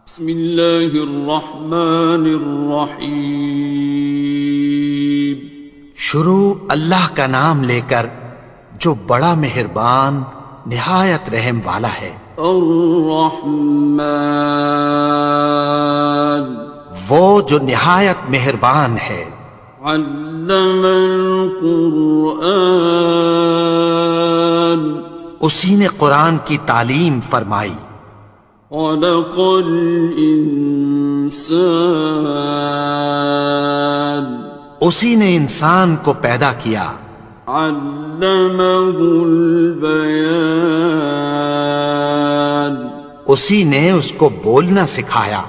بسم اللہ الرحمن الرحیم۔ شروع اللہ کا نام لے کر جو بڑا مہربان نہایت رحم والا ہے۔ الرحمن، وہ جو نہایت مہربان ہے۔ علم القرآن، اسی نے قرآن کی تعلیم فرمائی۔ خلق الانسان، اسی نے انسان کو پیدا کیا۔ علمہ البیان، اسی نے اس کو بولنا سکھایا۔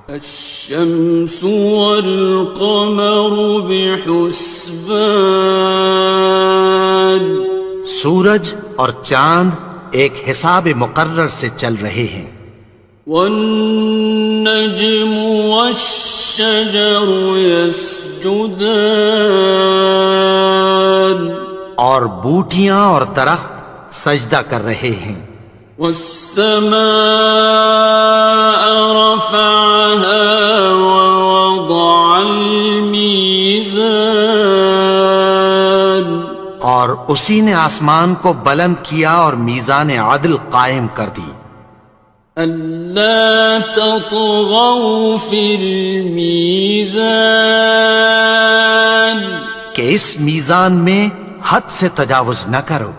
الشمس والقمر بحسبان، سورج اور چاند ایک حساب مقرر سے چل رہے ہیں۔ والنجم والشجر يسجدان، اور بوٹیاں اور درخت سجدہ کر رہے ہیں۔ والسماء رفعها ووضع الميزان، اور اسی نے آسمان کو بلند کیا اور میزان عدل قائم کر دی۔ ألا تطغوا في الميزان، کہ اس میزان میں حد سے تجاوز نہ کرو۔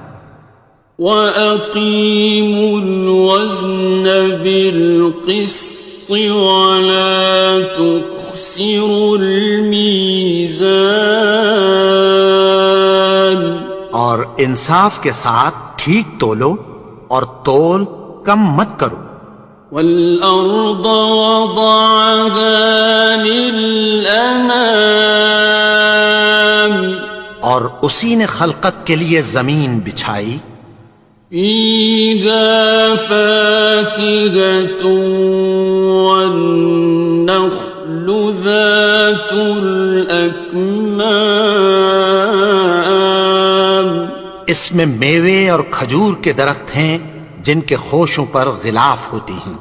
وَأَقِيمُوا الْوَزْنَ بِالْقِسْطِ وَلَا تُخْسِرُوا الْمِيزَانَ، اور انصاف کے ساتھ ٹھیک تولو اور تول کم مت کرو۔ وَالْأَرْضَ وَضَعَهَا لِلْأَنَامِ، اور اسی نے خلقت کے لیے زمین بچھائی۔ فِيهَا فَاكِهَةٌ وَالنَّخْلُ ذَاتُ الْأَكْمَامِ، اس میں میوے اور کھجور کے درخت ہیں جن کے خوشوں پر غلاف ہوتی ہیں۔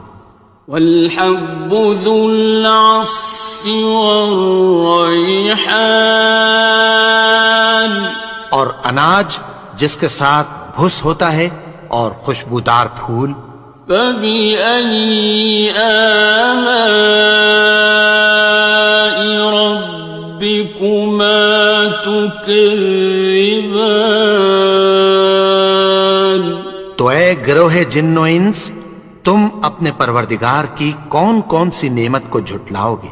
وَالْحَبُّ ذُو الْعَصْفِ وَالرَّيْحَانِ، اور اناج جس کے ساتھ بھس ہوتا ہے اور خوشبودار پھول۔ فَبِأَيِّ آلَاءِ رَبِّكُمَا تُكَذِّبَانِ، تو اے گروہ جن و انس، تم اپنے پروردگار کی کون کون سی نعمت کو جھٹلاؤ گے؟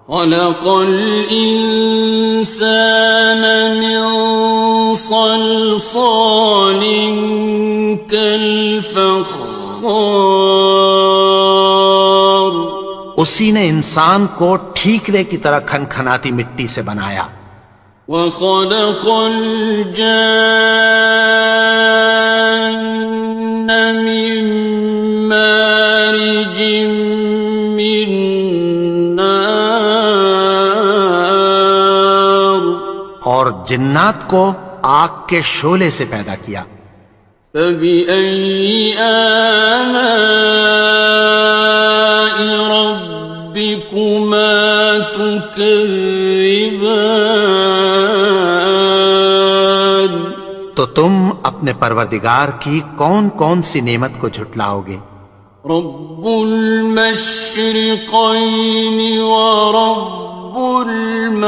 خَلَقَ الْإِنسَانَ مِنْ صَلْصَالٍ كَالْفَخَّارِ، اسی نے انسان کو ٹھیکرے کی طرح کھنکھناتی مٹی سے بنایا۔ وَخَلَقَ الْجَانَّ مِن مَّارِجٍ مِّن نَّارٍ، اور جنات کو آگ کے شعلے سے پیدا کیا۔ فَبِأَيِّ آلَاءِ رَبِّكُمَا تُكَذِّبَانِ، تو تم اپنے پروردگار کی کون کون سی نعمت کو جھٹلاؤ گے؟ رب المشرقین ورب المغربین،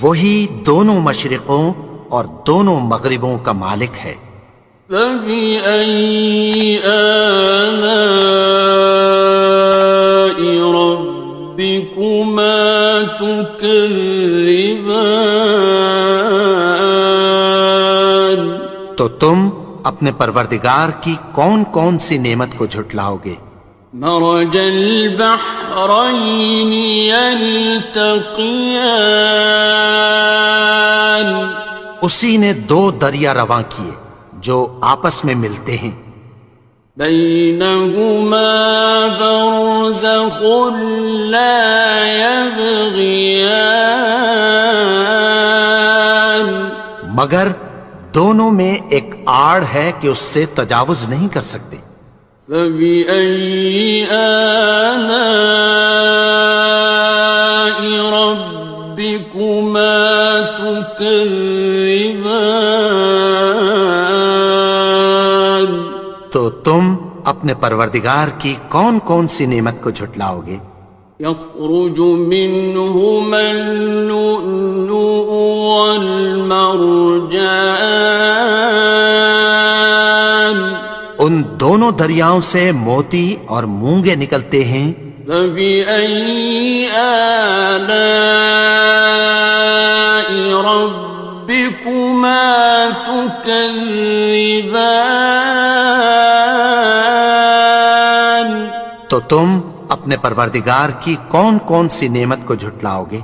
وہی دونوں مشرقوں اور دونوں مغربوں کا مالک ہے۔ فَبِأَيِّ آلَاءِ رَبِّكُمَا تُكَذِّبَانِ، تو تم اپنے پروردگار کی کون کون سی نعمت کو جھٹلاؤ گے؟ مرج البحرین یلتقیان، اسی نے دو دریا رواں کیے جو آپس میں ملتے ہیں۔ بینہما برزخ لا یبغیان، مگر دونوں میں ایک آڑ ہے کہ اس سے تجاوز نہیں کر سکتے۔ فبأي آلاء ربكما تكذبان؟ تو تم اپنے پروردگار کی کون کون سی نعمت کو جھٹلاؤ گے؟ يخرج منهما اللؤلؤ والمرجان، ان دونوں دریاؤں سے موتی اور مونگے نکلتے ہیں۔ فبأي آلاء ربكما تكذبان؟ تو تم اپنے پروردگار کی کون کون سی نعمت کو جھٹلاؤ گے؟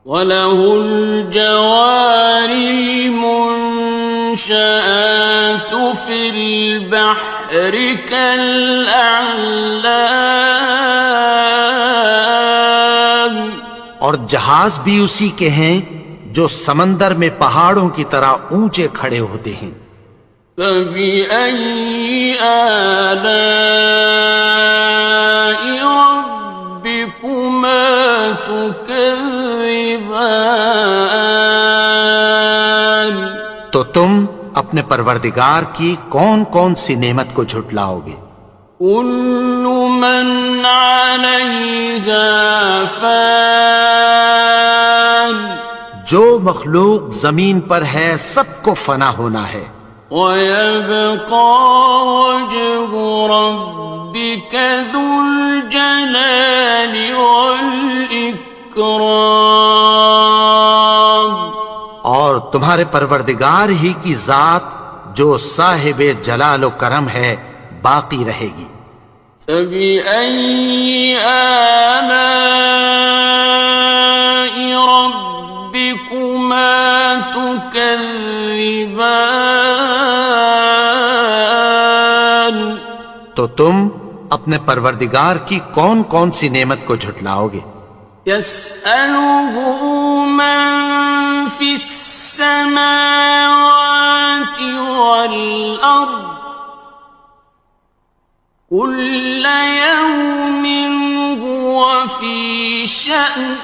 وَلَهُ الْجَوَارِ الْمُنشَآتُ فِي الْبَحْرِ كَالْأَعْلَامِ، اور جہاز بھی اسی کے ہیں جو سمندر میں پہاڑوں کی طرح اونچے کھڑے ہوتے ہیں۔ فَبِأَيِّ آلَاءِ رَبِّكُمَا تُكَذِّبَانِ؟ تو تم اپنے پروردگار کی کون کون سی نعمت کو جھٹلاؤ گے؟ كُلُّ مَنْ عَلَيْهَا فَانٍ، جو مخلوق زمین پر ہے سب کو فنا ہونا ہے۔ وَيَبْقَى وَجْهُ رَبِّكَ ذُو الْجَلَالِ وَالْإِكْرَامِ، اور تمہارے پروردگار ہی کی ذات جو صاحب جلال و کرم ہے باقی رہے گی۔ فَبِأَيِّ آلَاءِ رَبِّكُمَا تُكَذِّبَانِ؟ تو تم اپنے پروردگار کی کون کون سی نعمت کو جھٹلاؤ گے؟ يَسْأَلُهُ مَن فِي السَّمَاوَاتِ وَالْأَرْضِ كُلَّ يَوْمٍ هُوَ فِي شَأْنٍ،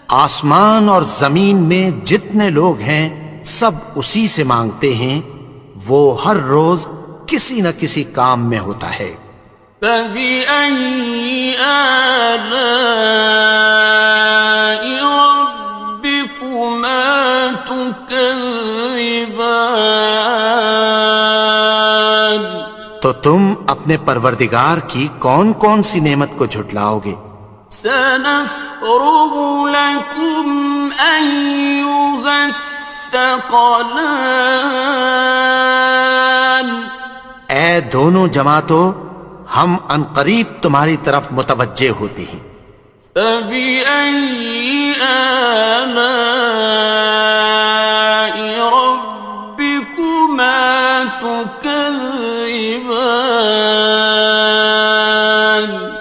آسمان اور زمین میں جتنے لوگ ہیں سب اسی سے مانگتے ہیں، وہ ہر روز کسی نہ کسی کام میں ہوتا ہے۔ فَبِأَيِّ آلَاءِ رَبِّكُمَا تُكَذِّبَانِ؟ تو تم اپنے پروردگار کی کون کون سی نعمت کو جھٹلاؤ گے؟ سَنَفْرُغُ لَكُمْ أَيُّهَ الثَّقَلَانِ، اے دونوں جماعتوں، ہم عنقریب تمہاری طرف متوجہ ہوتے ہیں۔ فَبِأَيِّ آلَاءِ رَبِّكُمَا تُكَذِّبَانِ؟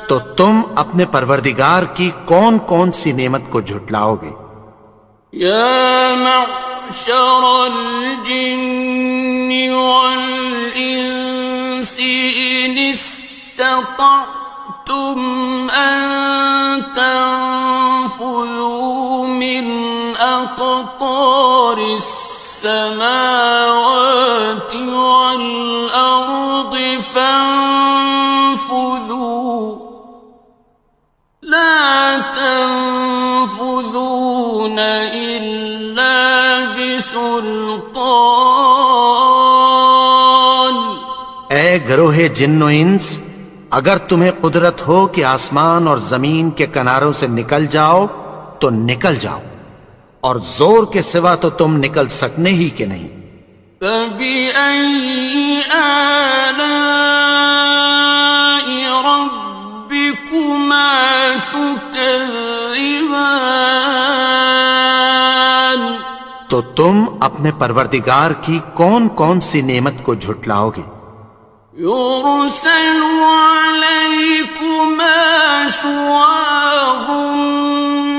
تو تم اپنے پروردگار کی کون کون سی نعمت کو جھٹلاؤ گے؟ يَا مَعْشَرَ الْجِنِّ وَالْإِنسِ إِنِ اسْتَطَعْتُمْ أَن تَنفُذُوا مِنْ أَقْطَارِ السَّمَاوَاتِ وَالْأَرْضِ فَانفُذُوا لَا تَنفُذُونَ إِلَّا بِسُلْطَانٍ۔ اے گروہ جن و انس، اگر تمہیں قدرت ہو کہ آسمان اور زمین کے کناروں سے نکل جاؤ تو نکل جاؤ، اور زور کے سوا تو تم نکل سکنے ہی کہ نہیں۔ فَبِأَيِّ آلَاءِ رَبِّكُمَا تُكَذِّبَانِ؟ تو تم اپنے پروردگار کی کون کون سی نعمت کو جھٹلاؤ گے؟ يُرْسَلُ عَلَيْكُمَا شُوَاظٌ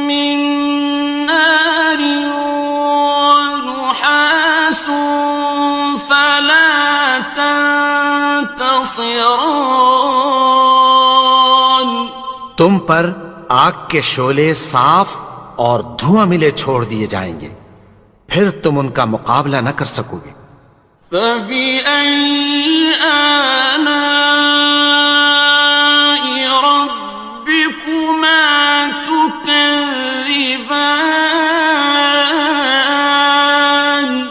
مِّن نَّارٍ وَنُحَاسٌ خاصران. تم پر آگ کے شعلے صاف اور دھواں ملے چھوڑ دیے جائیں گے، پھر تم ان کا مقابلہ نہ کر سکو گے۔ فبأي آلاء ربكما تكذبان.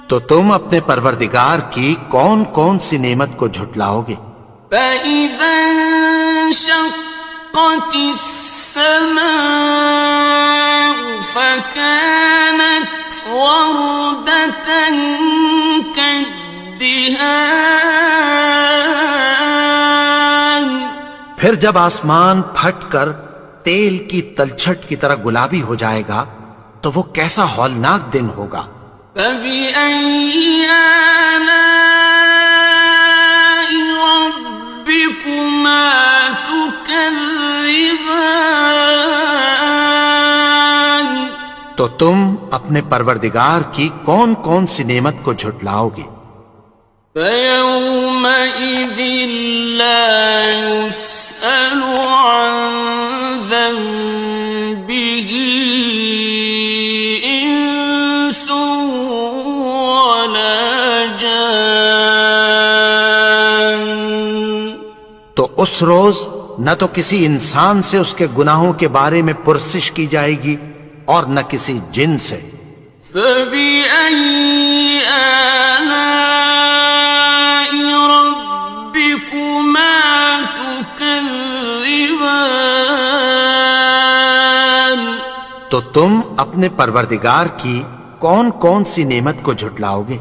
تو تم اپنے پروردگار کی کون کون سی نعمت کو جھٹلاؤ گے؟ فإذا انشقت السماء فكانت وردة كالدهان. پھر جب آسمان پھٹ کر تیل کی تلچھٹ کی طرح گلابی ہو جائے گا تو وہ کیسا ہولناک دن ہوگا۔ فبأي آلاء ربكما تكذبان. تو تم اپنے پروردگار کی کون کون سی نعمت کو جھٹلاؤ گے؟ فيومئذ لا يسأل عن ذنبه إنس ولا جان. تو اس روز نہ تو کسی انسان سے اس کے گناہوں کے بارے میں پرسش کی جائے گی اور نہ کسی جن سے۔ فبأي آلاء ربكما تكذبان. تو تم اپنے پروردگار کی کون کون سی نعمت کو جھٹلاؤ گے؟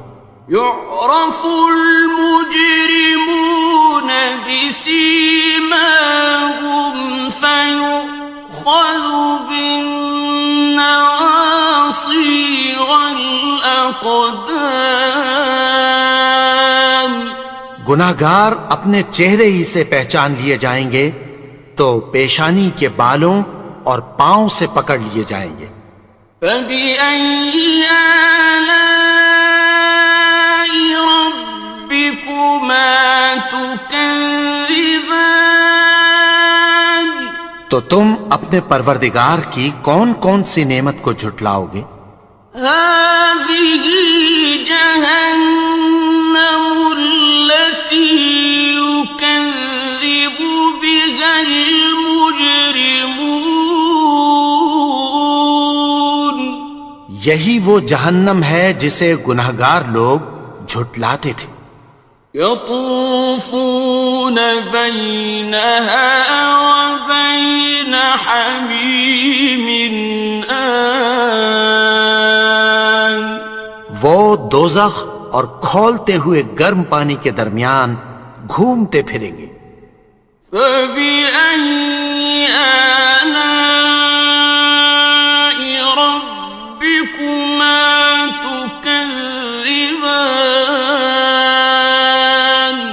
يعرف المجرمون بسيماهم فيؤخذ بالنواصي والأقدام. گناہگار اپنے چہرے ہی سے پہچان لیے جائیں گے تو پیشانی کے بالوں اور پاؤں سے پکڑ لیے جائیں گے۔ فبأي آلاء ربكما تكذبان. تو تم اپنے پروردگار کی کون کون سی نعمت کو جھٹلاؤ گے؟ هذه جهنم التي يكذب بها المجرمون. یہی وہ جہنم ہے جسے گناہگار لوگ جھٹلاتے تھے۔ يطوفون بينها وبين حميم آن. وہ دوزخ اور کھولتے ہوئے گرم پانی کے درمیان گھومتے پھریں گے۔ فبأي آلاء ربكما تكذبان.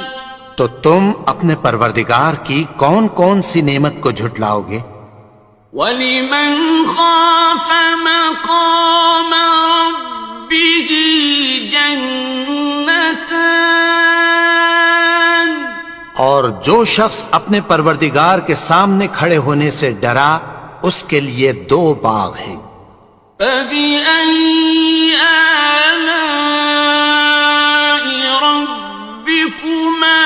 تو تم اپنے پروردگار کی کون کون سی نعمت کو جھٹلاؤ گے؟ وَلِمَنْ خَافَ مَقَامَ رَبِّهِ جَنَّتَانِ. اور جو شخص اپنے پروردگار کے سامنے کھڑے ہونے سے ڈرا اس کے لیے 2 باغ ہیں۔ فبأي آلاء ربكما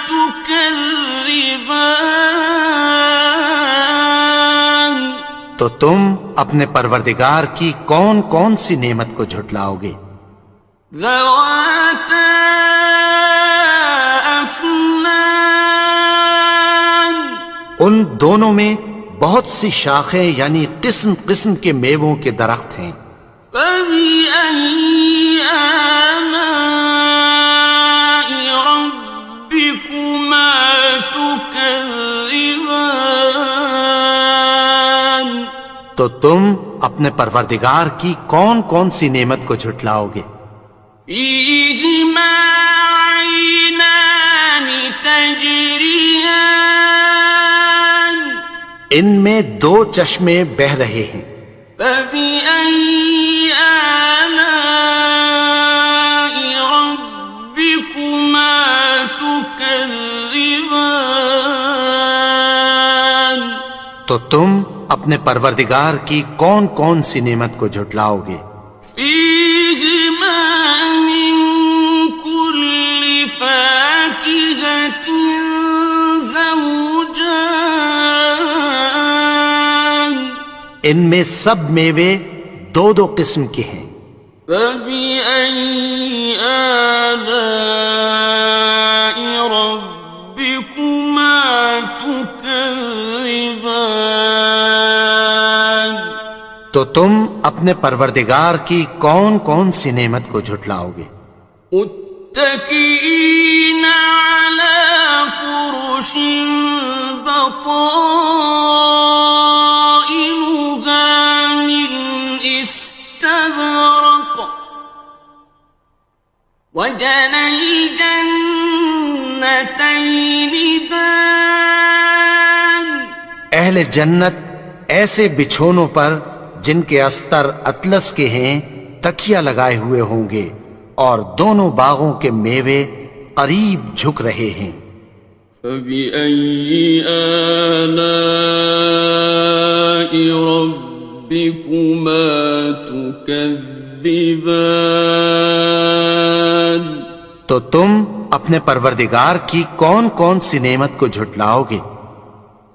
تكذبان. تو تم اپنے پروردگار کی کون کون سی نعمت کو جھٹلاؤ گے؟ ذواتا افنان. ان دونوں میں بہت سی شاخیں یعنی قسم قسم کے میووں کے درخت ہیں۔ فبأي آلاء ربكما تكذبان. تو تم اپنے پروردگار کی کون کون سی نعمت کو جھٹلاؤ گے؟ فيهما عينان تجريان. ان میں 2 چشمے بہہ رہے ہیں۔ فبأي آلاء ربكما تكذبان. تكذبان تو تم اپنے پروردگار کی کون کون سی نعمت کو جھٹلاؤ گے؟ فيهما من كل فاكهة زوجان ان میں سب میوے دو دو قسم کے ہیں۔ فبأي آلاء ربكما تكذبان تو تم اپنے پروردگار کی کون کون سی نعمت کو جھٹلاؤ گے؟ متكئين على فرش بطائنها من استبرق وجنى الجنتين دان اہل جنت ایسے بچھونوں پر جن کے استر اطلس کے ہیں تکیہ لگائے ہوئے ہوں گے، اور دونوں باغوں کے میوے قریب جھک رہے ہیں۔ فبأي آلاء ربكما تكذبان تو تم اپنے پروردگار کی کون کون سی نعمت کو جھٹلاؤ گے؟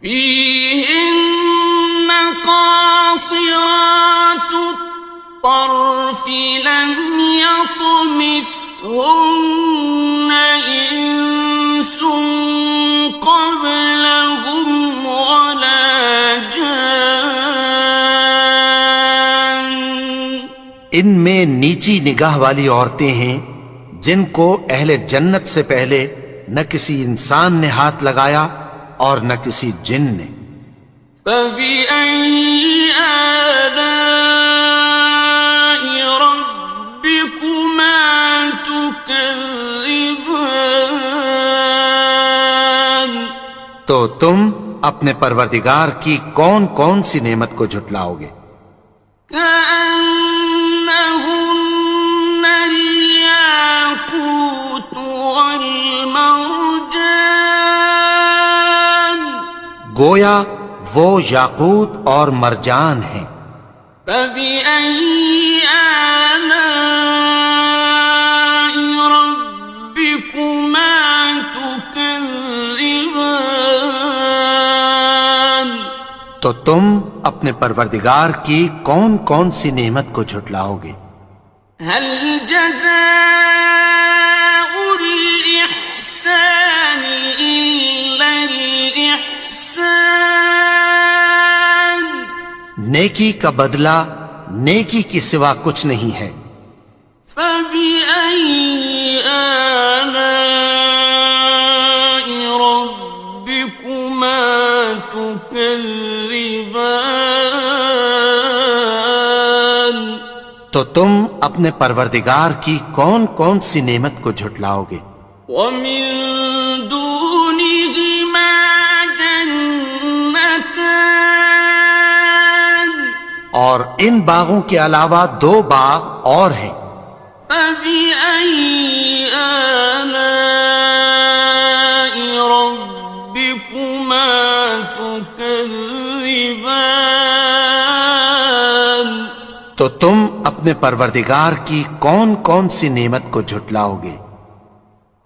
فيهن قاصرات الطرف لم يطمثهن إنس قبلهم ولا جان ان میں نیچی نگاہ والی عورتیں ہیں جن کو اہل جنت سے پہلے نہ کسی انسان نے ہاتھ لگایا اور نہ کسی جن نے۔ فبأي آلاء ربكما تكذبان تو تم اپنے پروردگار کی کون کون سی نعمت کو جھٹلاؤ گے؟ كأنهن الياقوت والمرجان گویا وہ یاقوت اور مرجان ہیں۔ فبأي آلاء ربكما تكذبان تو تم اپنے پروردگار کی کون کون سی نعمت کو جھٹلاؤ گے؟ هل جزاء الإحسان إلا الإحسان نیکی کا بدلہ نیکی کی سوا کچھ نہیں ہے۔ فبأي آلاء ربكما تكذبان تو تم اپنے پروردگار کی کون کون سی نعمت کو جھٹلاؤ گے؟ ومن دونهما جنتان اور ان باغوں کے علاوہ دو باغ اور ہیں۔ فبأي آلاء ربكما تكذبان تو تم اپنے پروردگار کی کون کون سی نعمت کو جھٹلاؤ گے؟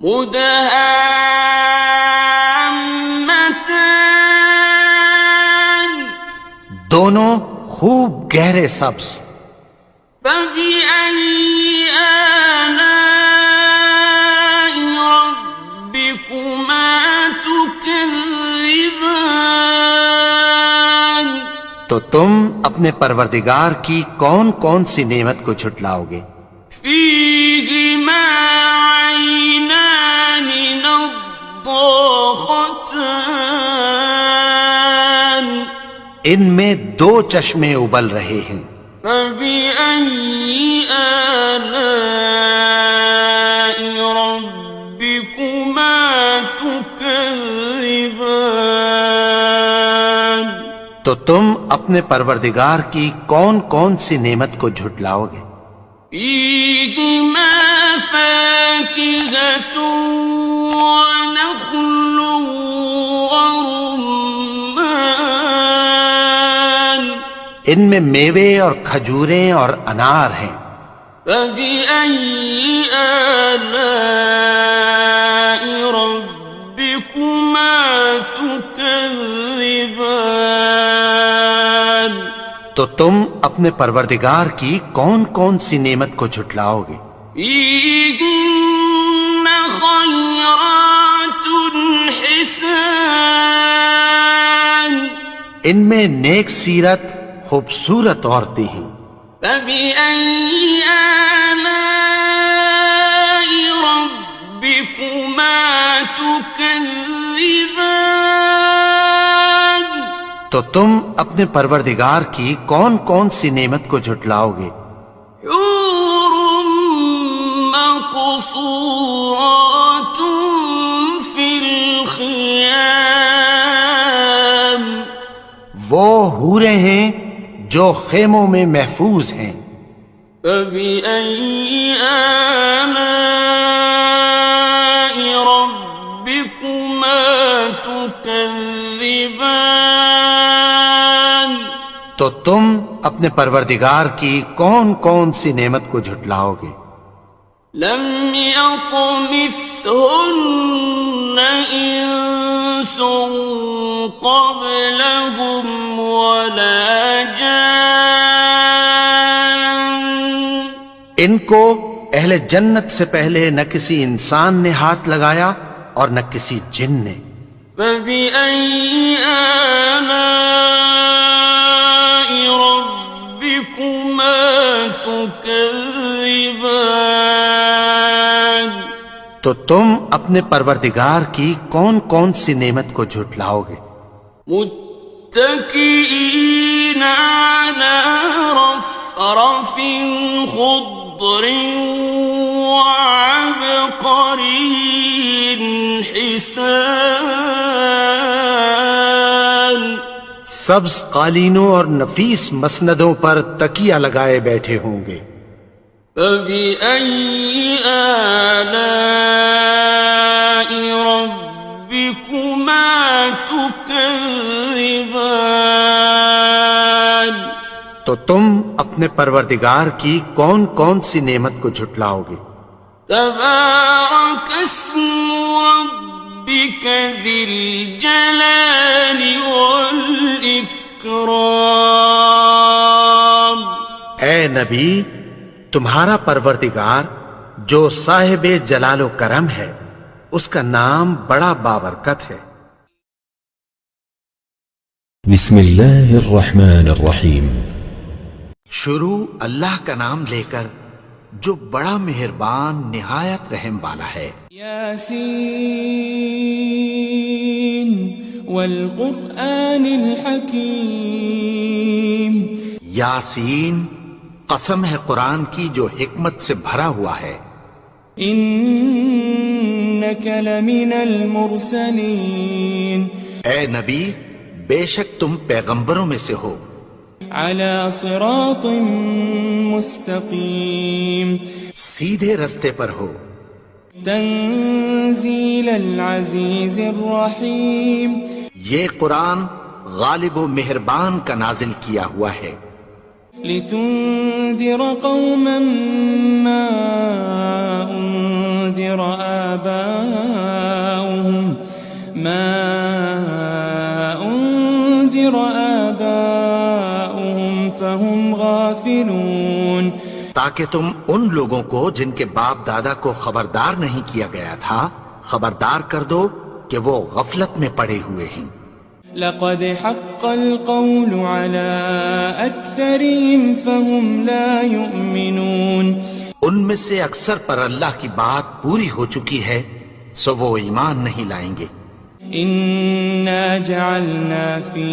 مدهامتان دونوں خوب گہرے سبز۔ فبأي آلاء ربكما تكذبان تو تم اپنے پروردگار کی کون کون سی نعمت کو جھٹلاؤ گے؟ فيهما عينان نضاختان ان میں دو چشمے ابل رہے ہیں۔ فبأي آلاء ربكما تكذبان تو تم اپنے پروردگار کی کون کون سی نعمت کو جھٹلاؤ گے؟ فيهما فاكهة ونخل ورمان ان میں میوے اور کھجوریں اور انار ہیں. فبأي آلاء ربكما تكذبان تو تم اپنے پروردگار کی کون کون سی نعمت کو جھٹلاؤ گے؟ فيهن خيرات حسان ان میں نیک سیرت خوبصورت عورتیں ہیں. فبأي آلاء ربكما تكذبان تو تم اپنے پروردگار کی کون کون سی نعمت کو جھٹلاؤ گے؟ حور مقصورات في الخيام وہ حوریں ہیں جو خیموں میں محفوظ ہیں. فبأي آلاء ربكما تكذبان تو تم اپنے پروردگار کی کون کون سی نعمت کو جھٹلاؤ گے؟ لم يطمثهن إنس قبلهم ولا جان ان کو اہل جنت سے پہلے نہ کسی انسان نے ہاتھ لگایا اور نہ کسی جن نے. فبأي آلاء ربكما تكذبان تو تم اپنے پروردگار کی کون کون سی نعمت کو جھٹلاؤ گے؟ متكئين على رفرف خضر وعبقري حسان سبز قالینوں اور نفیس مسندوں پر تکیہ لگائے بیٹھے ہوں گے. فبأي آلاء ربكما تكذبان تو تم اپنے پروردگار کی کون کون سی نعمت کو جھٹلاؤ گے؟ تبارك اسم ربك ذي الجلال والإكرام اے نبی، تمہارا پروردگار جو صاحب جلال و کرم ہے اس کا نام بڑا بابرکت ہے. بسم اللہ الرحمن الرحیم. شروع اللہ کا نام لے کر جو بڑا مہربان نہایت رحم والا ہے. یاسین والقرآن الحکیم. یاسین، قسم ہے قرآن کی جو حکمت سے بھرا ہوا ہے. انک لمن المرسلین. اے نبی، بے شک تم پیغمبروں میں سے ہو. علی صراط مستقیم. سیدھے رستے پر ہو. تنزیل العزیز الرحیم. یہ قرآن غالب و مہربان کا نازل کیا ہوا ہے. لتنذر قوما ما انذر آباؤهم فهم غافلون. تاکہ تم ان لوگوں کو جن کے باپ دادا کو خبردار نہیں کیا گیا تھا خبردار کر دو کہ وہ غفلت میں پڑے ہوئے ہیں. لقد حق القول على أكثرهم فهم لا يؤمنون. ان میں سے اکثر پر اللہ کی بات پوری ہو چکی ہے سو وہ ایمان نہیں لائیں گے. إنا جعلنا في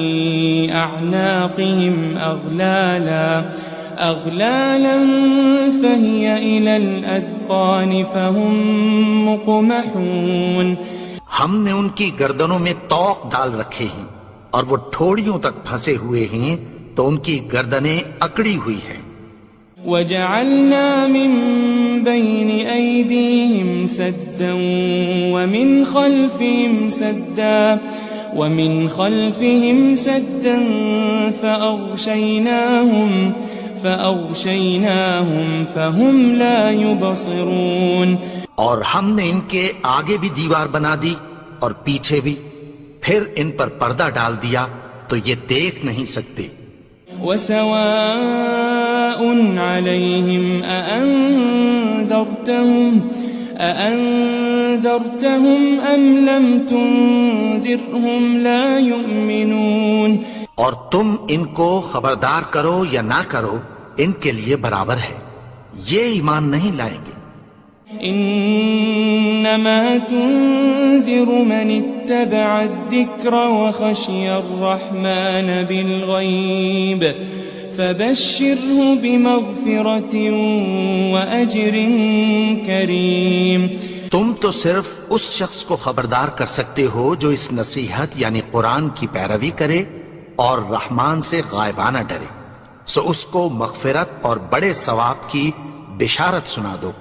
أعناقهم أغلالا فهي إلى الأذقان فهم مقمحون. ہم نے ان کی گردنوں میں طوق ڈال رکھے ہیں اور وہ ٹھوڑیوں تک پھنسے ہوئے ہیں تو ان کی گردنیں اکڑی ہوئی ہیں. وجعلنا من بين أيديهم سدا ومن خلفهم سدا فأغشيناهم فهم لا يبصرون. اور ہم نے ان کے آگے بھی دیوار بنا دی اور پیچھے بھی، پھر ان پر پردہ ڈال دیا تو یہ دیکھ نہیں سکتے. وسواء عليهم أأنذرتهم أم لم تنذرهم لا يؤمنون. اور تم ان کو خبردار کرو یا نہ کرو ان کے لیے برابر ہے، یہ ایمان نہیں لائیں گے. إنما تنذر من اتبع الذكر وخشي الرحمن بالغيب فبشره بمغفرة وأجر كريم. تم تو صرف اس شخص کو خبردار کر سکتے ہو جو اس نصیحت یعنی قرآن کی پیروی کرے اور رحمان سے غائبانہ ڈرے، سو اس کو مغفرت اور بڑے ثواب کی بشارت سنا دو.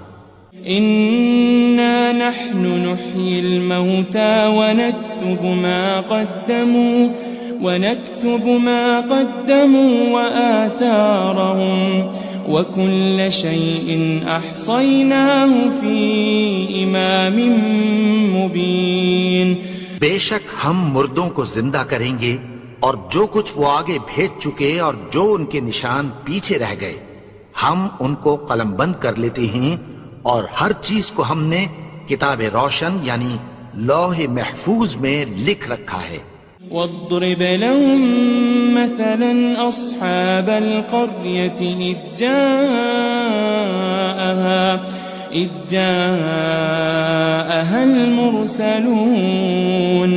إنا نحن نحيي الموتى ونكتب ما قدموا وآثارهم وكل شيء أحصيناه في إمام مبين. بے شک ہم مردوں کو زندہ کریں گے اور جو کچھ وہ آگے بھیج چکے اور جو ان کے نشان پیچھے رہ گئے ہم ان کو قلم بند کر لیتے ہیں، اور ہر چیز کو ہم نے کتاب روشن یعنی لوح محفوظ میں لکھ رکھا ہے. واضرب لهم مثلا أصحاب القرية إذ جاءها المرسلون.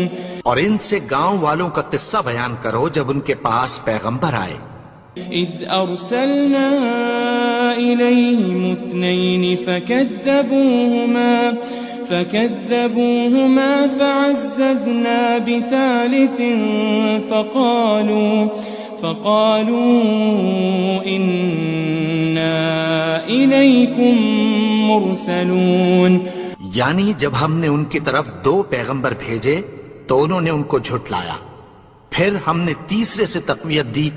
اور ان سے گاؤں والوں کا قصہ بیان کرو جب ان کے پاس پیغمبر آئے. إذ أرسلنا إليهم 2 فكذبوهما فعززنا بثالث فقالوا إنا إليكم مرسلون. یعنی جب ہم نے ان کی طرف 2 پیغمبر بھیجے تو انہوں نے ان کو جھٹلایا، پھر ہم نے تیسرے سے تقویت دی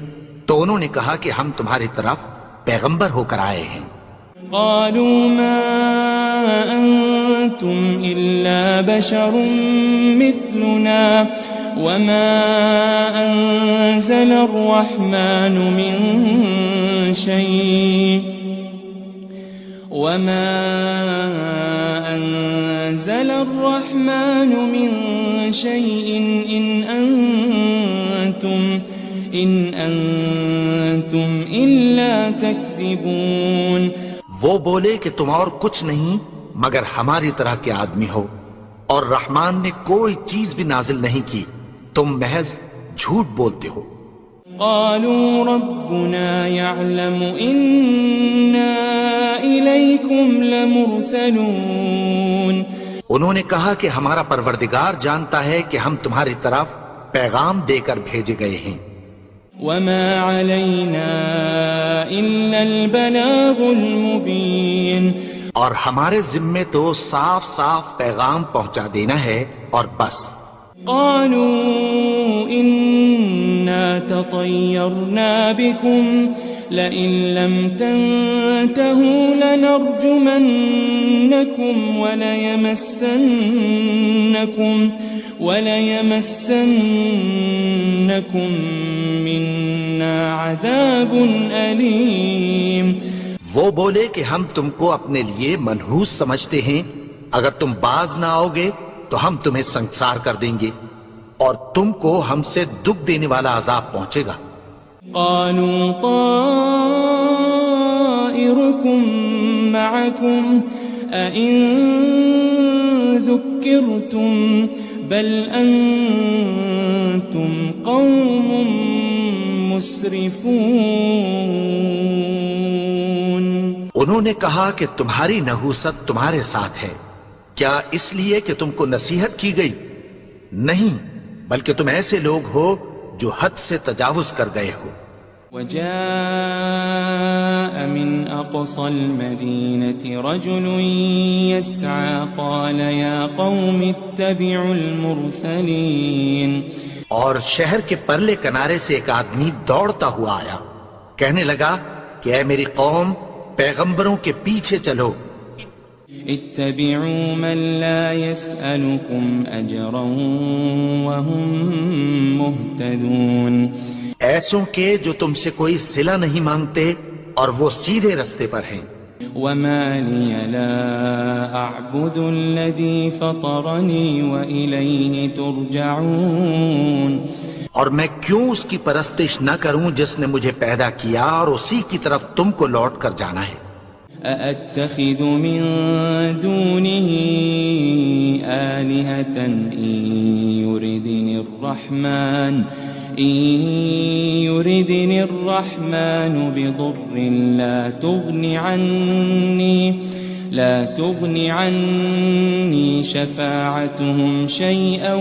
تو انہوں نے کہا کہ ہم تمہاری طرف پیغمبر ہو کر آئے ہیں. قالوا ما أنتم إلا بشر مثلنا وما أنزل الرحمن من شيء إن أنتم إلا تكذبون. وہ بولے کہ تم اور کچھ نہیں مگر ہماری طرح کے آدمی ہو، اور رحمان نے کوئی چیز بھی نازل نہیں کی، تم محض جھوٹ بولتے ہو. قالوا ربنا يعلم إنا إليكم لمرسلون. انہوں نے کہا کہ ہمارا پروردگار جانتا ہے کہ ہم تمہاری طرف پیغام دے کر بھیجے گئے ہیں. وما علينا إلا البلاغ المبين. اور ہمارے ذمے تو صاف صاف پیغام پہنچا دینا ہے اور بس. قالوا إنا تطيرنا بكم لئن لم تنتهوا لنرجمنكم وليمسنكم منا عذاب أليم. وہ بولے کہ ہم تم کو اپنے لیے منحوس سمجھتے ہیں، اگر تم باز نہ آؤ گے تو ہم تمہیں سنسار کر دیں گے اور تم کو ہم سے دکھ دینے والا عذاب پہنچے گا. قالوا طائركم معكم أئن ذكرتم بل أنتم قوم مسرفون. انہوں نے کہا کہ تمہاری نحوست تمہارے ساتھ ہے، کیا اس لیے کہ تم کو نصیحت کی گئی؟ نہیں، بلکہ تم ایسے لوگ ہو جو حد سے تجاوز کر گئے ہو. وجاء من أقصى المدينة رجل يسعى قال يا قوم اتبعوا المرسلين. اور شہر کے پرلے کنارے سے ایک آدمی دوڑتا ہوا آیا، کہنے لگا کہ اے میری قوم، پیغمبروں کے پیچھے چلو. اتبعوا من لا يسألكم أجرا وهم مهتدون. ایسوں کے جو تم سے کوئی صلہ نہیں مانگتے اور وہ سیدھے رستے پر ہیں. وما لي لا أعبد الذي فطرني وإليه ترجعون. اور میں کیوں اس کی پرستش نہ کروں جس نے مجھے پیدا کیا اور اسی کی طرف تم کو لوٹ کر جانا ہے. أأتخذ من دونه آلهة إن يردني الرحمن بضر لا تغن عني شفاعتهم شيئا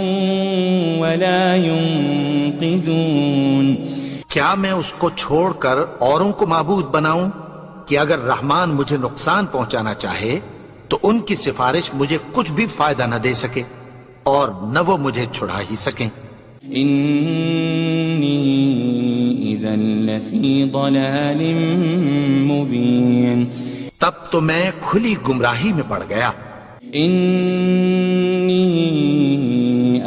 ولا ينقذون. کیا میں اس کو چھوڑ کر اوروں کو معبود بناؤں کہ اگر رحمان مجھے نقصان پہنچانا چاہے تو ان کی سفارش مجھے کچھ بھی فائدہ نہ دے سکے اور نہ وہ مجھے چھڑا ہی سکیں. إني إذا لفي ضلال مبين. تب تو میں کھلی گمراہی میں پڑ گیا. إني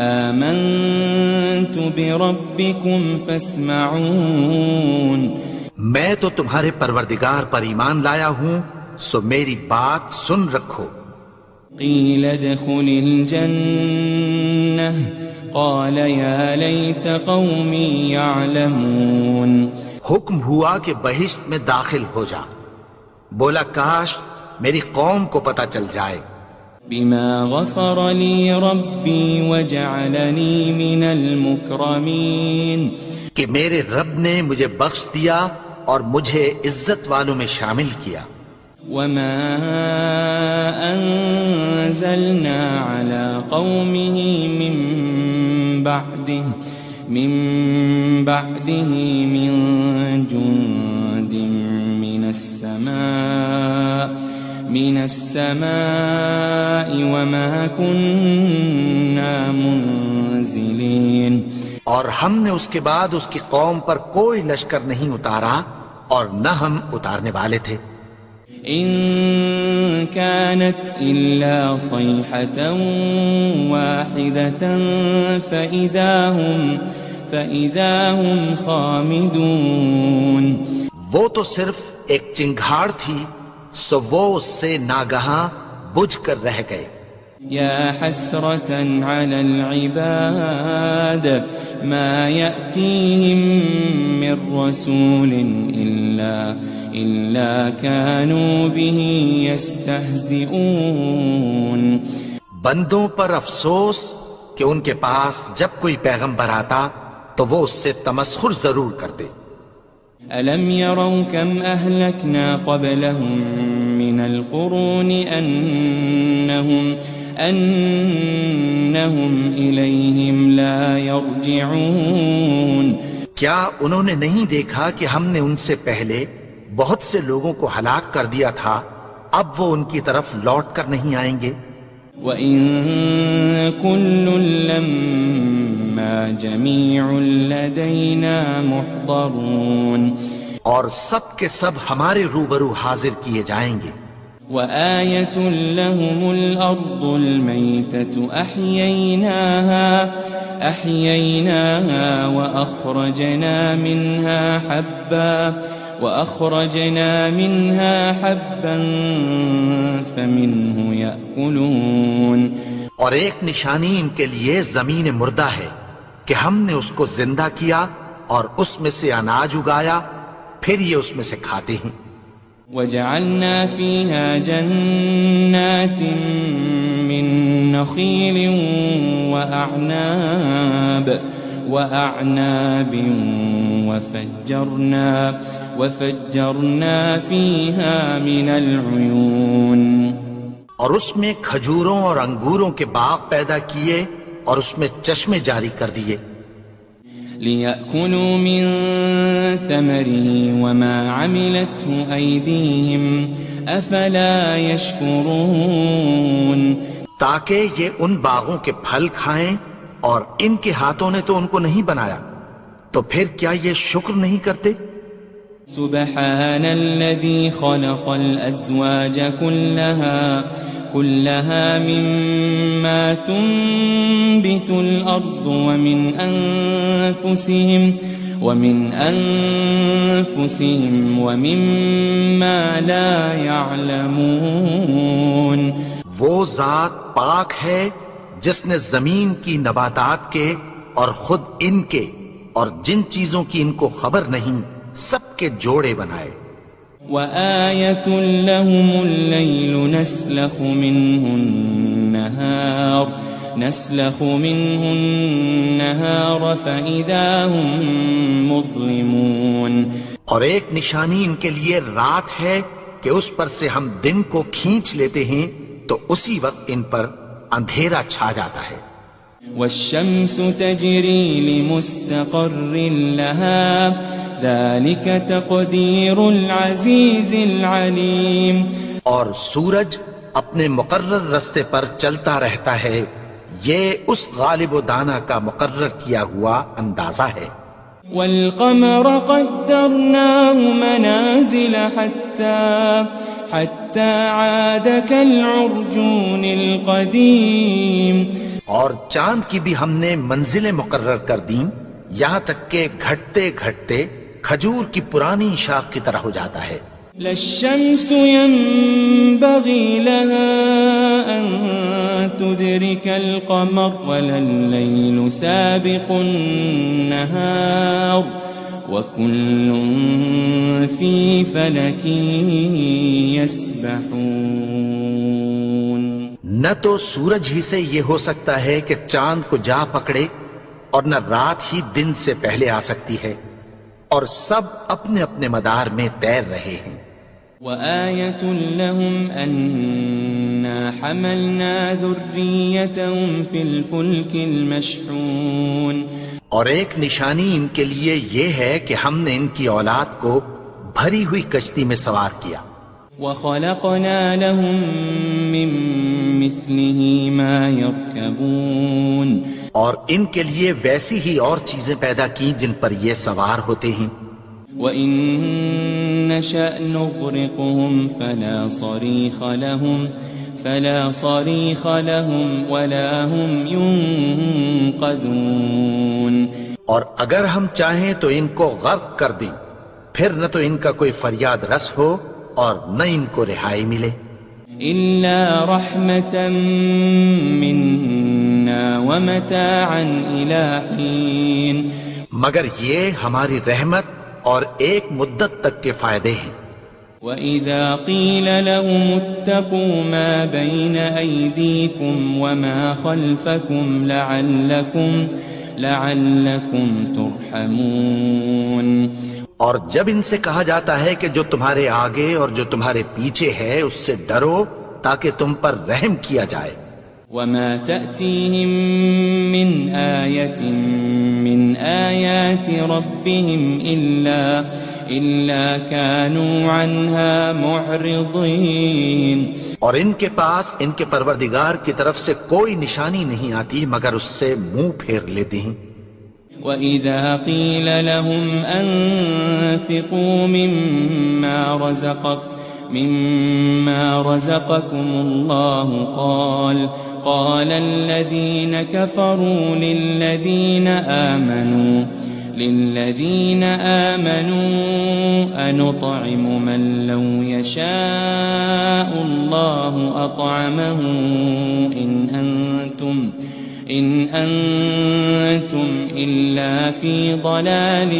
آمنت بربكم فاسمعون. میں تو تمہارے پروردگار پر ایمان لایا ہوں، سو میری بات سن رکھو. قيل ادخل الجنة قال يا ليت قومي يعلمون. حکم ہوا کہ بہشت میں داخل ہو جا. بولا کاش میری قوم کو پتہ چل جائے. بما غفر لي ربي وجعلني من المكرمين. کہ میرے رب نے مجھے بخش دیا اور مجھے عزت والوں میں شامل کیا. وما أنزلنا على قومه من بعده من جند من السماء وما كنا منزلين. اور ہم نے اس کے بعد اس کی قوم پر کوئی لشکر نہیں اتارا اور نہ ہم اتارنے والے تھے. إن كانت إلا صيحة واحدة فإذا هم خامدون. وہ تو صرف ایک چنگھاڑ تھی، سو وہ اس سے ناگہاں بجھ کر رہ گئے. يا حسرة على العباد ما يأتيهم من رسول إلا كانوا به يستهزئون. بندوں پر افسوس کہ ان کے پاس جب کوئی پیغمبر آتا تو وہ اس سے تمسخر ضرور کرتے. ألم يروا كم أهلكنا قبلهم من القرون أنهم إليهم لا يرجعون. کیا انہوں نے نہیں دیکھا کہ ہم نے ان سے پہلے بہت سے لوگوں کو ہلاک کر دیا تھا، اب وہ ان کی طرف لوٹ کر نہیں آئیں گے. وَإِن كُلٌّ لَمَّا جَمِيعٌ لَدَيْنَا مُحْضَرُونَ. اور سب کے سب ہمارے روبرو حاضر کیے جائیں گے. وآية لهم الأرض الميتة أحييناها وأخرجنا منها حبا فمنه يأكلون. اور ایک نشانی ان کے لیے زمین مردہ ہے کہ ہم نے اس کو زندہ کیا اور اس میں سے اناج اگایا، پھر یہ اس میں سے کھاتے ہیں. وجعلنا فيها جنات من نخيل وأعناب وفجرنا فيها من العيون. اور اس میں کھجوروں اور انگوروں کے باغ پیدا کیے اور اس میں چشمے جاری کر دیے. لِيَأْكُلُوا مِن ثَمَرِهِ وَمَا عَمِلَتْهُ أَيْدِيهِمْ أَفَلَا يَشْكُرُونَ تاکہ یہ ان باغوں کے پھل کھائیں اور ان کے ہاتھوں نے تو ان کو نہیں بنایا، تو پھر کیا یہ شکر نہیں کرتے؟ سبحان الذي خلق الأزواج كلها مما تنبت الأرض ومن أنفسهم ومما لا يعلمون وہ ذات پاک ہے جس نے زمین کی نباتات کے اور خود ان کے اور جن چیزوں کی ان کو خبر نہیں سب کے جوڑے بنائے۔ وَآيَةٌ لَهُمُ اللَّيْلُ نَسْلَخُ مِنْهُ النَّهَارَ فَإِذَا هُمْ مُظْلِمُونَ اور ایک نشانی ان کے لیے رات ہے کہ اس پر سے ہم دن کو کھینچ لیتے ہیں تو اسی وقت ان پر اندھیرا چھا جاتا ہے۔ وَالشَّمْسُ تَجْرِي لِمُسْتَقَرٍّ لَهَا ذَلِكَ تَقْدِيرُ الْعَزِيزِ الْعَلِيمِ اور سورج اپنے مقرر رستے پر چلتا رہتا ہے، یہ اس غالب و دانا کا مقرر کیا ہوا اندازہ ہے۔ وَالْقَمَرَ قَدَّرْنَاهُ مَنَازِلَ حَتَّى عَادَ كَالْعُرْجُونِ الْقَدِيمِ اور چاند کی بھی ہم نے منزلیں مقرر کر دیں، یہاں تک کہ گھٹتے گھٹتے کھجور کی پرانی شاخ کی طرح ہو جاتا ہے۔ لَلشَّمْسُ يَنبَغِي لَهَا أَن تُدْرِكَ الْقَمَرَ وَلَلَّيْلُ سَابِقُ النَّهَارِ وَكُلٌّ فِي فَلَكٍ يَسْبَحُونَ نہ تو سورج ہی سے یہ ہو سکتا ہے کہ چاند کو جا پکڑے، اور نہ رات ہی دن سے پہلے آ سکتی ہے، اور سب اپنے اپنے مدار میں تیر رہے ہیں۔ وَآيَةٌ لَهُمْ أَنَّا حَمَلْنَا ذُرِّيَّتَهُمْ فِي الْفُلْكِ الْمَشْحُونِ اور ایک نشانی ان کے لیے یہ ہے کہ ہم نے ان کی اولاد کو بھری ہوئی کشتی میں سوار کیا۔ وَخَلَقْنَا لَهُم مِّن مِّثْلِهِ مَا يَرْكَبُونَ اور ان کے لیے ویسی ہی اور چیزیں پیدا کی جن پر یہ سوار ہوتے ہیں۔ وَإِن نَّشَأْ نُغْرِقْهُمْ فَلَا صَرِيخَ لَهُمْ وَلَا هُمْ يُنقَذُونَ اور اگر ہم چاہیں تو ان کو غرق کر دیں، پھر نہ تو ان کا کوئی فریاد رس ہو اور نہ ان کو رہائی ملے۔ إِلَّا رَحْمَةً مِّنَّا وَمَتَاعًا إِلَىٰ حِينٍ مگر یہ ہماری رحمت اور ایک مدت تک کے فائدے ہیں۔ وَإِذَا قِيلَ لَهُمُ اتَّقُوا مَا بَيْنَ أَيْدِيكُمْ وَمَا خَلْفَكُمْ لَعَلَّكُمْ تُرْحَمُونَ اور جب ان سے کہا جاتا ہے کہ جو تمہارے آگے اور جو تمہارے پیچھے ہے اس سے ڈرو تاکہ تم پر رحم کیا جائے۔ وَمَا تَأْتِيهِم مِّنْ آيَةٍ مِّنْ آيَاتِ رَبِّهِمْ إِلَّا كَانُوا عَنْهَا مُعْرِضِينَ اور ان کے پاس ان کے پروردگار کی طرف سے کوئی نشانی نہیں آتی مگر اس سے منہ پھیر لیتے ہیں۔ وَإِذَا قِيلَ لَهُمْ أَنفِقُوا مِمَّا رَزَقَكُمُ اللَّهُ قَالَ الَّذِينَ كَفَرُوا لِلَّذِينَ آمَنُوا أَنُطْعِمُ مَن لَّوْ يَشَاءُ اللَّهُ أَطْعَمَهُ إِنْ أَنْتُمْ إِلَّا فِي ضَلَالٍ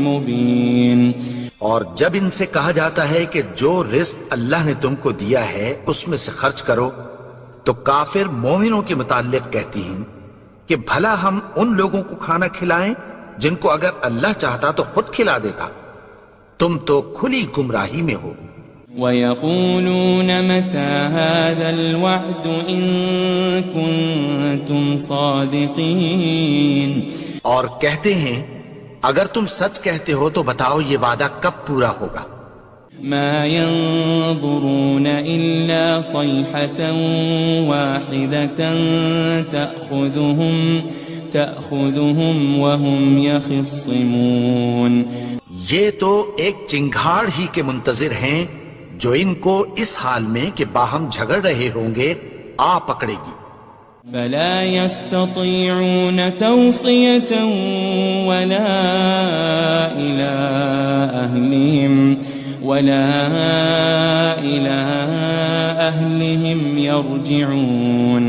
مُبِينٍ اور جب ان سے کہا جاتا ہے کہ جو رزق اللہ نے تم کو دیا ہے اس میں سے خرچ کرو، تو کافر مومنوں کے متعلق کہتی ہیں کہ بھلا ہم ان لوگوں کو کھانا کھلائیں جن کو اگر اللہ چاہتا تو خود کھلا دیتا، تم تو کھلی گمراہی میں ہو۔ وَيَقُولُونَ مَتَى هَذَا الْوَعْدُ إِن كُنتُمْ صَادِقِينَ اور کہتے ہیں اگر تم سچ کہتے ہو تو بتاؤ یہ وعدہ کب پورا ہوگا؟ مَا يَنظُرُونَ إِلَّا صَيْحَةً وَاحِدَةً تَأْخُذُهُمْ وَهُمْ يَخِصِّمُونَ یہ تو ایک چنگھاڑ ہی کے منتظر ہیں جو ان کو اس حال میں کہ باہم جھگڑ رہے ہوں گے آ پکڑے گی۔ فَلَا يَسْتَطِيعُونَ تَوْصِيَةً وَلَا إِلَىٰ أَهْلِهِمْ يَرْجِعُونَ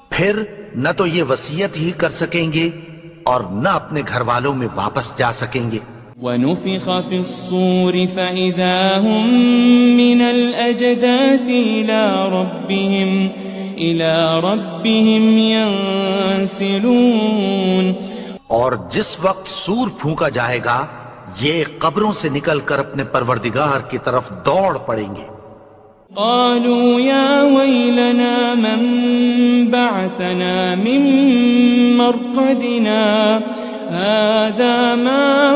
پھر نہ تو یہ وصیت ہی کر سکیں گے اور نہ اپنے گھر والوں میں واپس جا سکیں گے۔ وَنُفِخَ فِي الصُّورِ فَإِذَا هُم مِّنَ الْأَجْدَاثِ إِلَىٰ رَبِّهِمْ يَنسِلُونَ اور جس وقت سور پھونکا جائے گا یہ قبروں سے نکل کر اپنے پروردگار کی طرف دوڑ پڑیں گے۔ قالوا يا ويلنا من بعثنا من مرقدنا هذا ما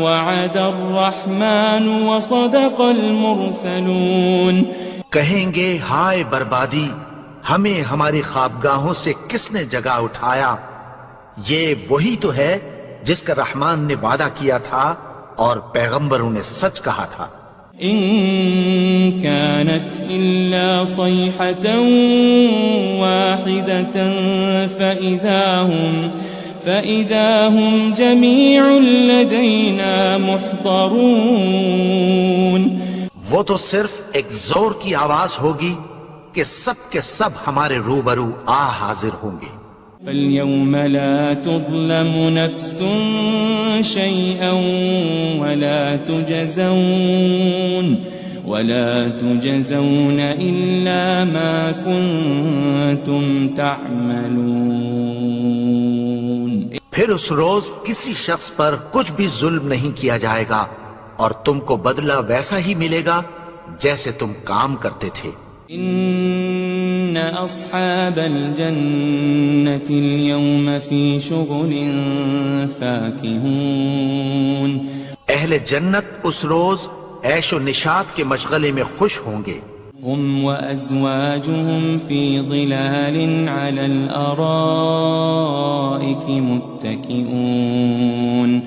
وعد الرحمن وصدق المرسلون کہیں گے ہائے بربادی، ہمیں ہماری خوابگاہوں سے کس نے جگا اٹھایا؟ یہ وہی تو ہے جس کا رحمان نے وعدہ کیا تھا اور پیغمبروں نے سچ کہا تھا۔ ان كانت الا صيحة واحدة فإذا هم جميع لدينا محضرون وہ تو صرف ایک زور کی آواز ہوگی کہ سب کے سب ہمارے روبرو آ حاضر ہوں گے۔ فَالْيَوْمَ لَا تُظْلَمُ نَفْسٌ شَيْئًا وَلَا تُجَزَوْنَ إِلَّا مَا كُنتُمْ تَعْمَلُونَ پھر اس روز کسی شخص پر کچھ بھی ظلم نہیں کیا جائے گا اور تم کو بدلہ ویسا ہی ملے گا جیسے تم کام کرتے تھے۔ ان اصحاب الجنة اليوم في شغل فاكهون اہل جنت اس روز عیش و نشاط کے مشغلے میں خوش ہوں گے۔ هم وأزواجهم في ظلال على الأرائك متكئون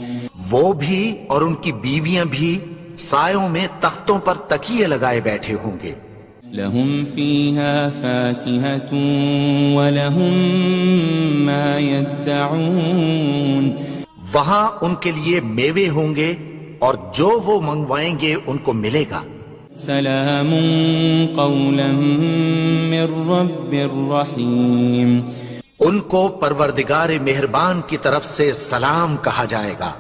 وہ بھی اور ان کی بیویاں بھی سایوں میں تختوں پر تکیے لگائے بیٹھے ہوں گے۔ لهم فيها فاكهة ولهم ما يدعون وہاں ان کے لیے میوے ہوں گے اور جو وہ منگوائیں گے ان کو ملے گا۔ سلام قولا من رب الرحیم ان کو پروردگار مہربان کی طرف سے سلام کہا جائے گا۔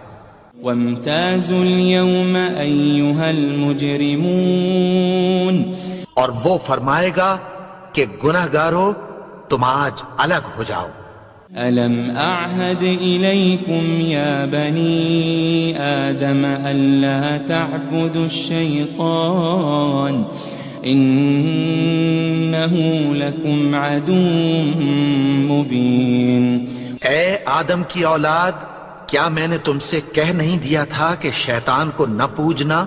وامتازوا اليوم أيها المجرمون اور وہ فرمائے گا کہ گناہگارو تم آج الگ ہو جاؤ۔ ألم أعهد إليكم يا بني آدم ألا تعبدوا الشيطان إنه لكم عدو مبين اے آدم کی اولاد، کیا میں نے تم سے کہہ نہیں دیا تھا کہ شیطان کو نہ پوجنا،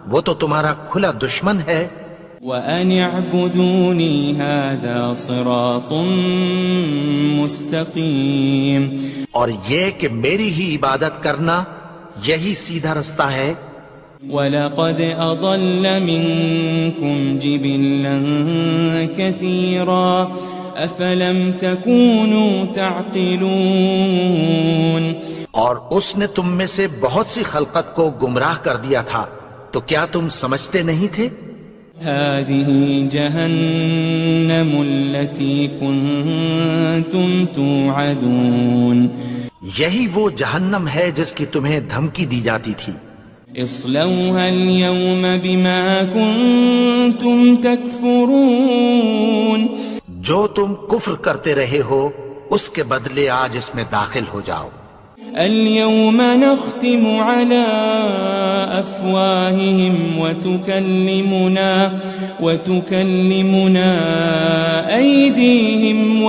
وہ تو تمہارا کھلا دشمن ہے۔ وَأَنِ اعْبُدُونِي هَذَا صِرَاطٌ مُسْتَقِيمٌ اور یہ کہ میری ہی عبادت کرنا یہی سیدھا رستہ ہے۔ وَلَقَدْ أَضَلَّ مِنْكُمْ جِبِلًّا كَثِيرًا أَفَلَمْ تَكُونُوا تَعْقِلُونَ اور اس نے تم میں سے بہت سی خلقت کو گمراہ کر دیا تھا، تو کیا تم سمجھتے نہیں تھے؟ هذه جهنم التي كنتم توعدون یہی وہ جہنم ہے جس کی تمہیں دھمکی دی جاتی تھی۔ اصلوها اليوم بما كنتم تكفرون جو تم کفر کرتے رہے ہو اس کے بدلے آج اس میں داخل ہو جاؤ۔ اليوم نختم على أفواههم وتكلمنا أيديهم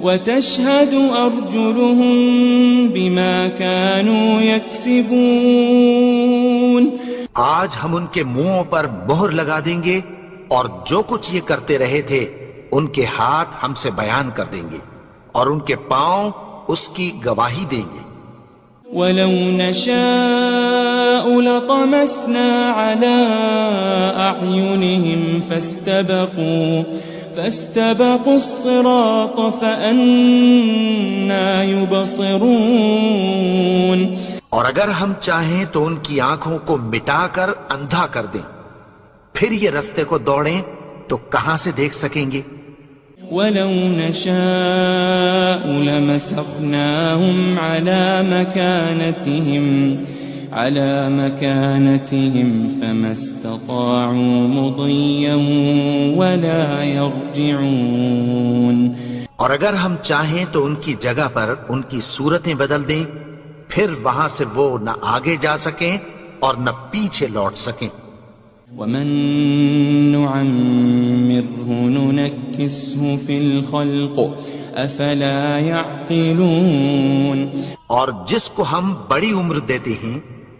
وتشهد أرجلهم بما كانوا يكسبون. آج ہم ان کے منہوں پر مہر لگا دیں گے اور جو کچھ یہ کرتے رہے تھے ان کے ہاتھ ہم سے بیان کر دیں گے اور ان کے پاؤں اس کی گواہی دیں گے. وَلَوْ نَشَاءُ لَطَمَسْنَا عَلَىٰ أَعْيُنِهِمْ فَاسْتَبَقُوا الصِّرَاطَ فَأَنَّىٰ يُبْصِرُونَ. اور اگر ہم چاہیں تو ان کی آنکھوں کو مٹا کر اندھا کر دیں، پھر یہ رستے کو دوڑیں تو کہاں سے دیکھ سکیں گے. وَلَوْ نَشَاءُ لَمَسَخْنَاهُمْ عَلَى مَكَانَتِهِمْ فَمَا اسْتَطَاعُوا مُضِيًّا وَلَا يَرْجِعُونَ. اور اگر ہم چاہیں تو ان کی جگہ پر ان کی صورتیں بدل دیں، پھر وہاں سے وہ نہ آگے جا سکیں اور نہ پیچھے لوٹ سکیں. وَمَن نُعَمِّرْهُ نُنَكِّسْهُ فِي الْخَلْقِ أَفَلَا يَعْقِلُونَ. اور جس کو ہم بڑی عمر دیتے ہیں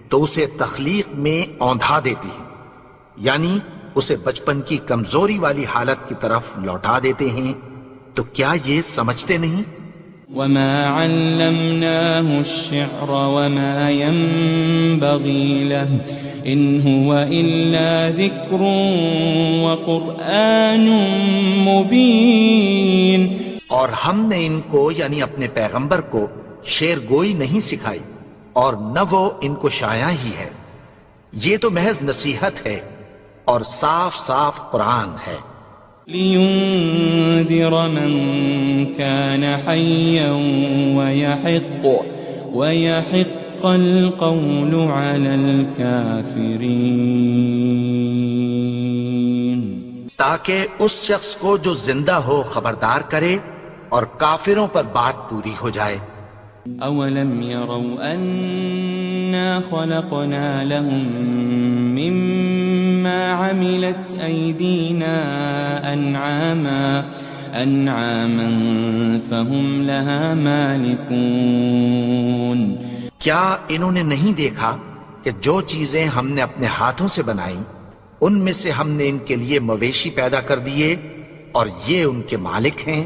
تو اسے تخلیق میں اوندھا دیتے ہیں، یعنی اسے بچپن کی کمزوری والی حالت کی طرف لوٹا دیتے ہیں. تو کیا یہ سمجھتے نہیں؟ وَمَا عَلَّمْنَاهُ الشِّعْرَ وَمَا يَنبَغِي لَهُ إِنْ هُوَ إِلَّا ذِكْرٌ وَقُرْآنٌ مُبِينٌ. اور ہم نے ان کو یعنی اپنے پیغمبر کو شعر گوئی نہیں سکھائی اور نہ وہ ان کو شایع ہی ہے، یہ تو محض نصیحت ہے اور صاف صاف قرآن ہے. لِيُنذِرَ مَن كَانَ حَيًّا وَيَحِقَّ الْقَوْلُ عَلَى الْكَافِرِينَ. تاکہ اس شخص کو جو زندہ ہو خبردار کرے اور کافروں پر بات پوری ہو جائے. أَوَلَمْ يَرَوْا أَنَّا خَلَقْنَا لَهُم مِّمَّا عَمِلَتْ أَيْدِينَا أَنْعَامًا فَهُمْ لَهَا مَالِكُونَ. کیا انہوں نے نہیں دیکھا کہ جو چیزیں ہم نے اپنے ہاتھوں سے بنائیں ان میں سے ہم نے ان کے لیے مویشی پیدا کر دیے اور یہ ان کے مالک ہیں.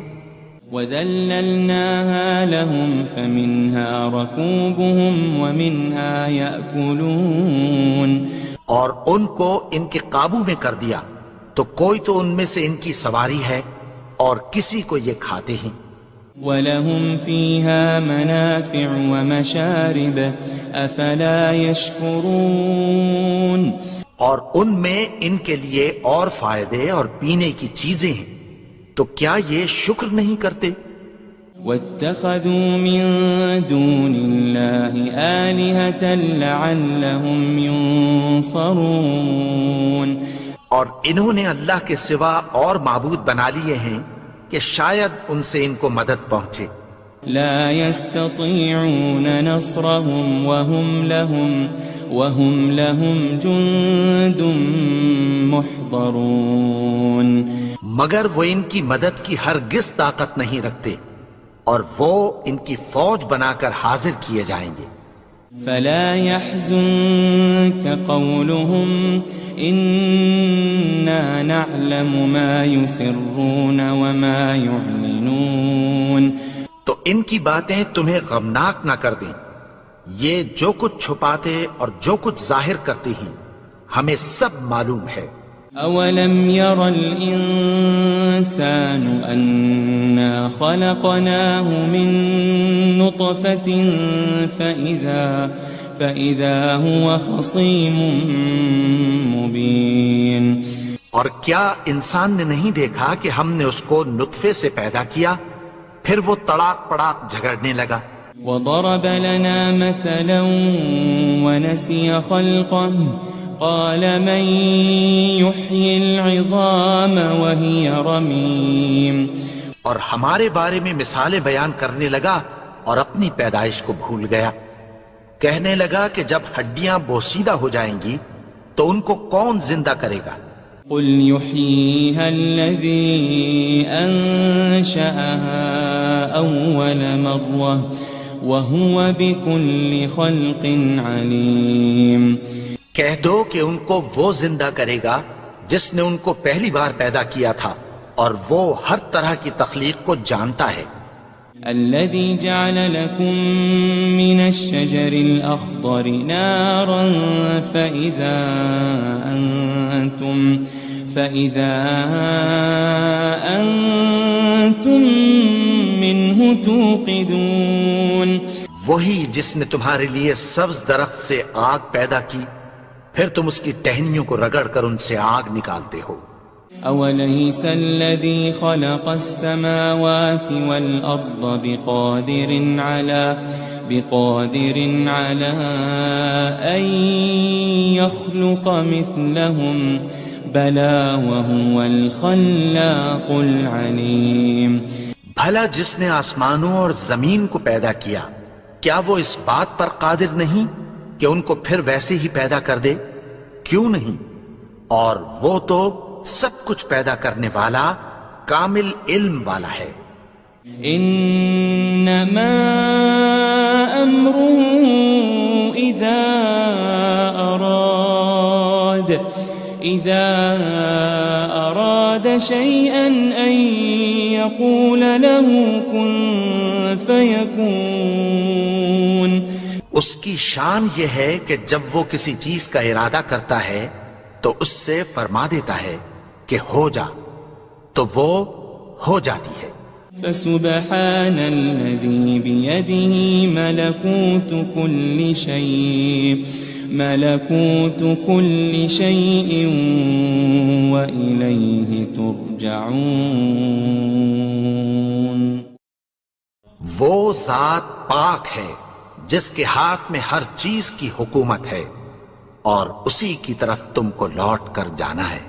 وَذَلَّلْنَاهَا لَهُمْ فَمِنْهَا رَكُوبُهُمْ وَمِنْهَا يَأْكُلُونَ. اور ان کو ان کے قابو میں کر دیا تو کوئی تو ان میں سے ان کی سواری ہے اور کسی کو یہ کھاتے ہیں. وَلَهُمْ فِيهَا مَنَافِعُ وَمَشَارِبُ أَفَلَا يَشْكُرُونَ. اور ان میں ان کے لیے اور فائدے اور پینے کی چیزیں ہیں، تو کیا یہ شکر نہیں کرتے؟ وَاتَّخَذُوا مِن دُونِ اللَّهِ آلِهَةً لَعَلَّهُمْ يُنصَرُونَ. اور انہوں نے اللہ کے سوا اور معبود بنا لیے ہیں کہ شاید ان سے ان کو مدد پہنچے. لا يستطيعون نصرهم وهم لهم جند محضرون. مگر وہ ان کی مدد کی ہرگز طاقت نہیں رکھتے اور وہ ان کی فوج بنا کر حاضر کیے جائیں گے. فلا يحزنك قولهم إنا نعلم ما يسرون وما يعلنون. تو ان کی باتیں تمہیں غمناک نہ کر دیں، یہ جو کچھ چھپاتے اور جو کچھ ظاہر کرتے ہیں ہمیں سب معلوم ہے. أولم ير الإنسان أنا خلقناه من نطفة فإذا هو خصيم مبين. اور کیا انسان نے نہیں دیکھا کہ ہم نے اس کو نطفے سے پیدا کیا پھر وہ تڑاک پڑاک جھگڑنے لگا. وضرب لنا مثلا ونسي خلقه قال من يحيي العظام وهي رميم. اور ہمارے بارے میں مثالیں بیان کرنے لگا اور اپنی پیدائش کو بھول گیا. کہنے لگا کہ جب ہڈیاں بوسیدہ ہو جائیں گی تو ان کو کون زندہ کرے گا؟ قل يحييها الذي أنشأها أول مرة وهو بكل خلق عليم. کہہ دو کہ ان کو وہ زندہ کرے گا جس نے ان کو پہلی بار پیدا کیا تھا اور وہ ہر طرح کی تخلیق کو جانتا ہے. الذي جعل لكم من الشجر الأخضر نارا فإذا أنتم منه توقدون. وہی جس نے تمہارے لیے سبز درخت سے آگ پیدا کی پھر تم اس کی ٹہنیوں کو رگڑ کر ان سے آگ نکالتے ہو. أوليس الذي خلق السماوات والأرض بقادر على أن يخلق مثلهم بلى وهو الخلاق العليم. بھلا جس نے آسمانوں اور زمین کو پیدا کیا کیا وہ اس بات پر قادر نہیں کہ ان کو پھر ویسے ہی پیدا کر دے؟ کیوں نہیں؟ اور وہ تو سب کچھ پیدا کرنے والا کامل علم والا ہے. انما امره اذا اراد شيئا ان يقول له كن فيكون. اس کی شان یہ ہے کہ جب وہ کسی چیز کا ارادہ کرتا ہے تو اس سے فرما دیتا ہے کہ ہو جا تو وہ ہو جاتی ہے. فسبحان الذي بيده ملكوت كل شيء وإليه ترجعون. وہ ذات پاک ہے جس کے ہاتھ میں ہر چیز کی حکومت ہے اور اسی کی طرف تم کو لوٹ کر جانا ہے.